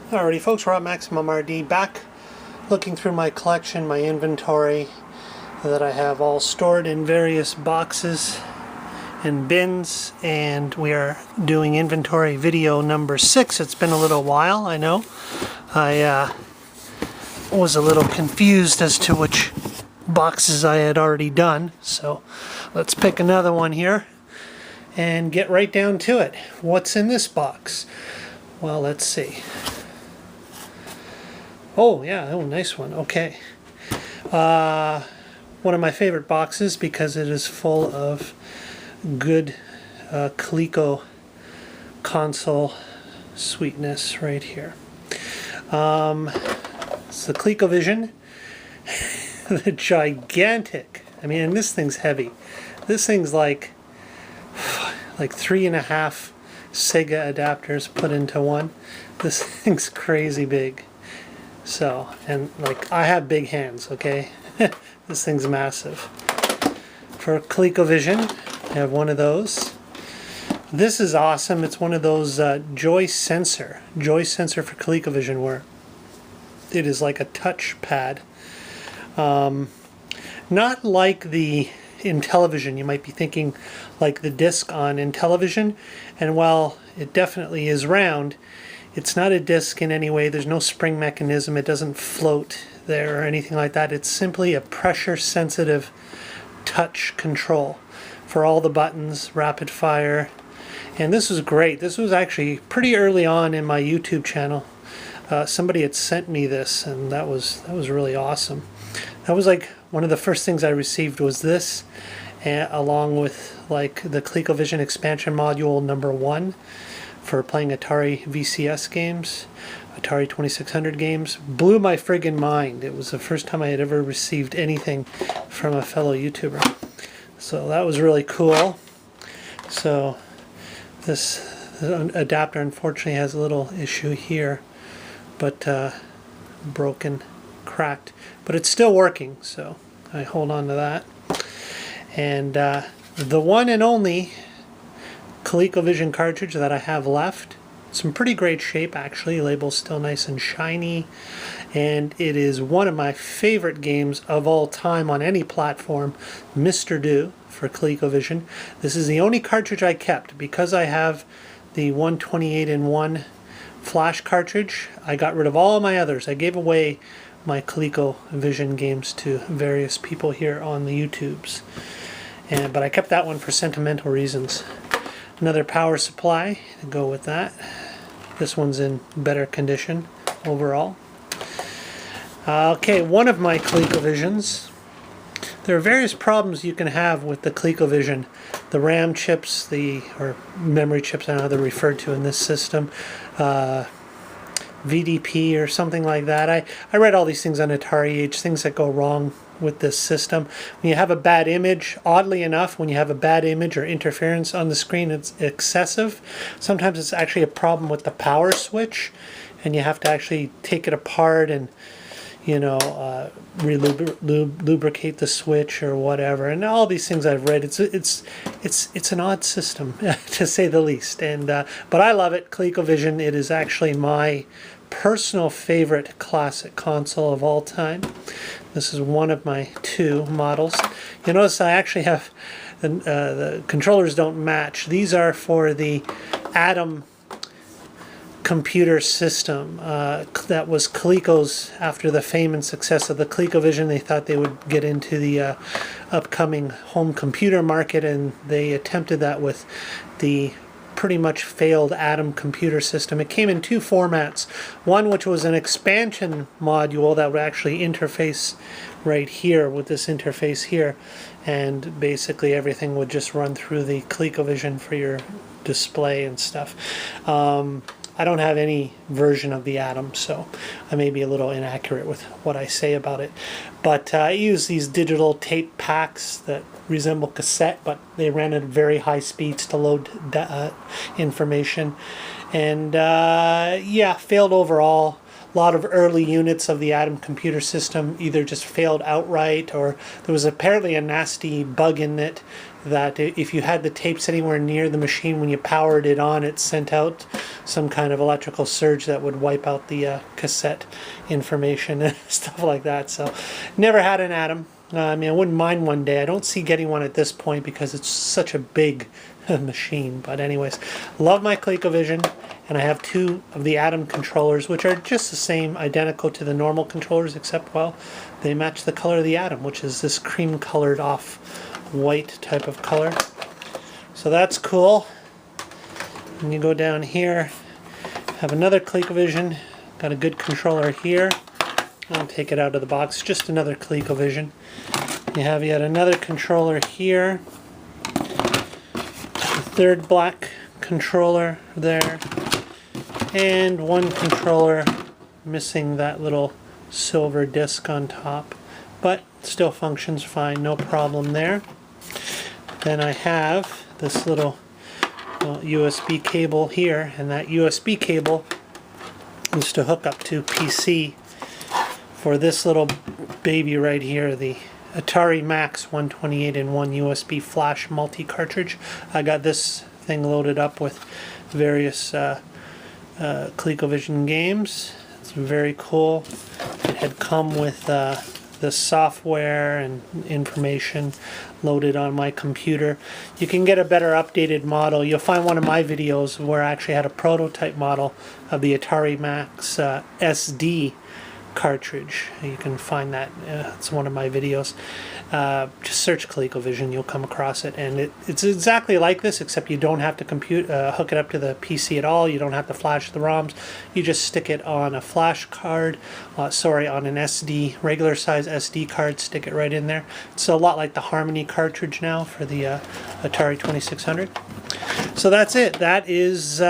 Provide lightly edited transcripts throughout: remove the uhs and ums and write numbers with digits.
Alrighty folks, we're at MaximumRD, back looking through my collection, my inventory that I have all stored in various boxes and bins, and we are doing inventory video number 6. It's been a little while, I know. I was a little confused as to which boxes I had already done, so let's pick another one here and get right down to it. What's in this box? Well, let's see. Oh, yeah, oh, nice one. Okay. One of my favorite boxes because it is full of good Coleco console sweetness right here. It's the ColecoVision, the gigantic. I mean, and this thing's heavy. This thing's like 3.5 Sega adapters put into one. This thing's crazy big. So, and like, I have big hands, okay? This thing's massive. For ColecoVision, I have one of those. This is awesome. It's one of those joy sensor for ColecoVision, where it is like a touch pad. Not like the Intellivision. You might be thinking like the disc on Intellivision, and while it definitely is round, it's not a disc in any way. There's no spring mechanism. It doesn't float there or anything like that. It's simply a pressure-sensitive touch control for all the buttons, rapid fire. And this was great. This was actually pretty early on in my YouTube channel. Somebody had sent me this, and that was really awesome. That was like one of the first things I received was this, along with like the ColecoVision expansion module number 1. For playing Atari VCS games, Atari 2600 games. Blew my friggin' mind. It was the first time I had ever received anything from a fellow YouTuber. So that was really cool. So this adapter unfortunately has a little issue here, but broken, cracked. But it's still working, so I hold on to that. And the one and only ColecoVision cartridge that I have left. It's in pretty great shape actually. Label's still nice and shiny, and it is one of my favorite games of all time on any platform, Mr. Do for ColecoVision. This is the only cartridge I kept because I have the 128-in-1 flash cartridge. I got rid of all my others. I gave away my ColecoVision games to various people here on the YouTubes, but I kept that one for sentimental reasons. Another power supply to go with that. This one's in better condition overall. Okay, one of my ColecoVisions. There are various problems you can have with the ColecoVision. The RAM chips, or memory chips, I don't know how they're referred to in this system. VDP or something like that. I read all these things on Atari Age, things that go wrong with this system. When you have a bad image, oddly enough, when you have a bad image or interference on the screen, it's excessive. Sometimes it's actually a problem with the power switch, and you have to actually take it apart and, you know, lubricate the switch or whatever. And all these things I've read, it's an odd system to say the least. And but I love it. ColecoVision. It is actually my personal favorite classic console of all time. This is one of my 2 models. You notice I actually have the controllers don't match. These are for the Atom computer system. That was Coleco's, after the fame and success of the ColecoVision. They thought they would get into the upcoming home computer market, and they attempted that with the pretty much failed Atom computer system. It came in 2 formats. One which was an expansion module that would actually interface right here with this interface here, and basically everything would just run through the ColecoVision for your display and stuff. I don't have any version of the Atom, so I may be a little inaccurate with what I say about it. But I use these digital tape packs that resemble cassette, but they ran at very high speeds to load information. And yeah, failed overall. A lot of early units of the Atom computer system either just failed outright, or there was apparently a nasty bug in it that if you had the tapes anywhere near the machine when you powered it on, it sent out some kind of electrical surge that would wipe out the cassette information and stuff like that. So never had an Atom. I mean, I wouldn't mind one day. I don't see getting one at this point because it's such a big machine. But anyways, love my ColecoVision, and I have 2 of the Atom controllers, which are just the same, identical to the normal controllers, except, well, they match the color of the Atom, which is this cream colored off white type of color. So that's cool. And you go down here, have another ColecoVision, got a good controller here. I'll take it out of the box, just another ColecoVision. You have yet another controller here, the third black controller there, and one controller missing that little silver disc on top, but still functions fine, no problem there. Then I have this little USB cable here, and that USB cable is to hook up to PC for this little baby right here, the Atari Max 128-in-1 USB flash multi-cartridge. I got this thing loaded up with various ColecoVision games. It's very cool. It had come with the software and information loaded on my computer. You can get a better updated model. You'll find one of my videos where I actually had a prototype model of the Atari Max SD cartridge. You can find that. It's one of my videos. Just search ColecoVision, you'll come across it, and it's exactly like this, except you don't have to hook it up to the PC at all. You don't have to flash the ROMs. You just stick it on a flash card, on an SD, regular size SD card, stick it right in there. It's a lot like the Harmony cartridge now for the Atari 2600. So that's it. That is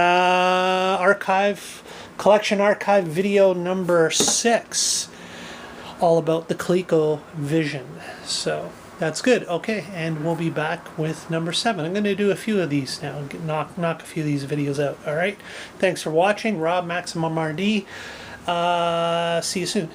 Collection Archive video number 6, all about the ColecoVision. So that's good. Okay, and we'll be back with number 7. I'm going to do a few of these now, knock a few of these videos out. All right, thanks for watching. Rob, MaximumRD. See you soon.